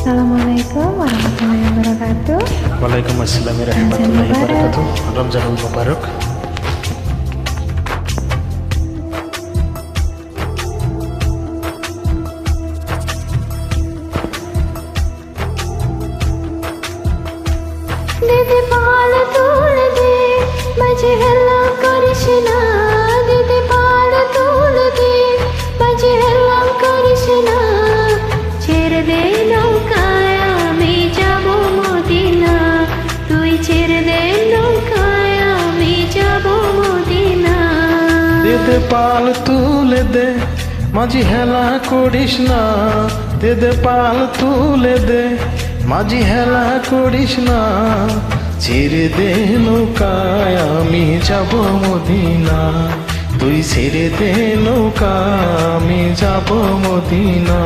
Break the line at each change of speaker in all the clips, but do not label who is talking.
Assalamualaikum warahmatullahi wabarakatuh.
Waalaikumsalam warahmatullahi wabarakatuh. Ramzanul Mubarak.
দিদি পাল তুলে দে, মাঝে হেলা করিস না। দিদি পাল তুলে দে, মাঝে হেলা করিস না। ছেড়ে দে নৌকায় আমি যাব মদিনা, তুই ছেড়ে দে নৌকায় আমি যাব মদিনা।
দিদি পাল তুলে দে, মাঝি হেলা করিস না। দিদি পাল তুলে দে, মাঝি হেলা করিস না। ছেড়ে দে নৌকায় আমি যাব মদিনা, তুই ছেড়ে দে নৌকা আমি যাব মদিনা।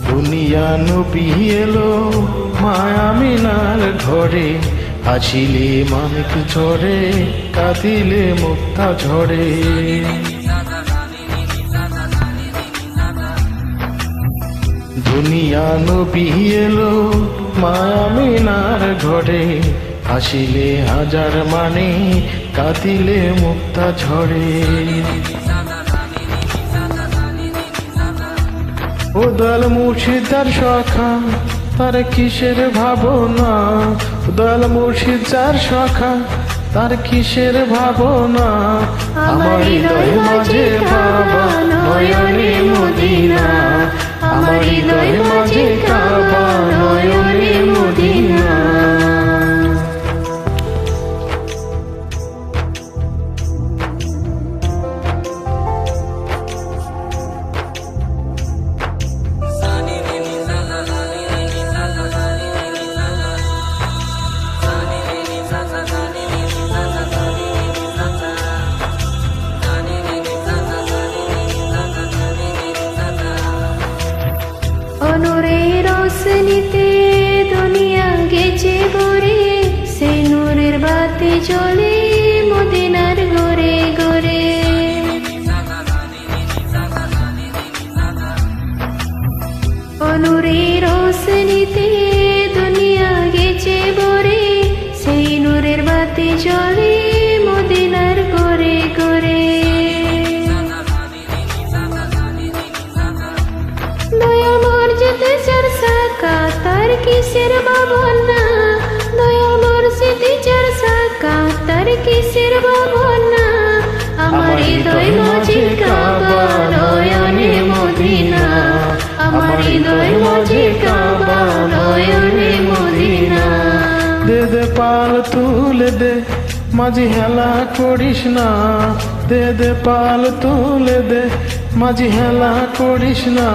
দুনিয়া নবী এলো মায়া মিনার ঘরে, হাসিলে মানিক ঝরে, কাঁদিলে মুক্তা ঝরে। দুনিয়া নবী এলো মায়া মিনার ঘরে, হাসিলে হাজার মানে, কাঁদিলে মুক্তা ঝরে। উদল মুর্শিদার সখা তার কিসের ভাবনা, উদল মুর্শিদার সখা তার কিসের ভাবনা। আমার হৃদয় মাঝে কাবা নয়নে মদিনা, আমার হৃদয় মাঝে কাবা নয়নে মদিনা।
নূরের রোশনীতে দুনিয়া গেছে ভরে, সেই নূরের বাতি জ্বলে মদিনার ঘরে ঘরে। নূরের রোশনীতে দুনিয়া গেছে ভরে, সেই নূরের বাতি জ্বলে মদিনার ঘরে ঘরে। দয়া মর্যাদা চর্চা তার কিসের ভাবনা, দয়া মর্যাদা চর্চা তার কিসের ভাবনা। আমার হৃদয় মাঝে কাবা নয়নে মদিনা, আমার হৃদয় মাঝে কাবা নয়নে মদিনা।
দে দে পাল তুলে দে, মাঝি হেলা করিস না। দে দে পাল তুলে দে, মাঝি হেলা করিস না।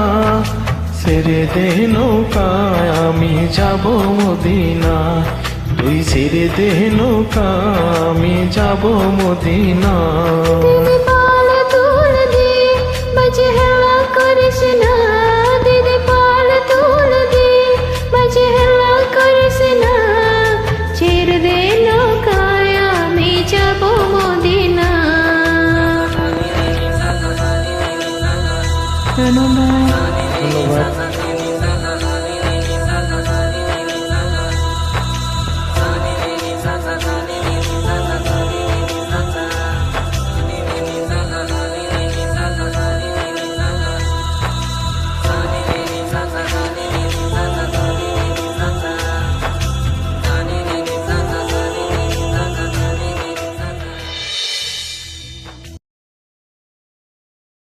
ছেড়ে দে নৌকায় আমি যাব মদিনা, তুই ছেড়ে দে নৌকা আমি যাব মদিনা।
দিদি পাল তুলে দে, মাঝে হেলা করিস না। দিদি পাল তুলে দে, মাঝে হেলা করিস না। ছেড়ে দে নৌকায় আমি যাব মদিনা।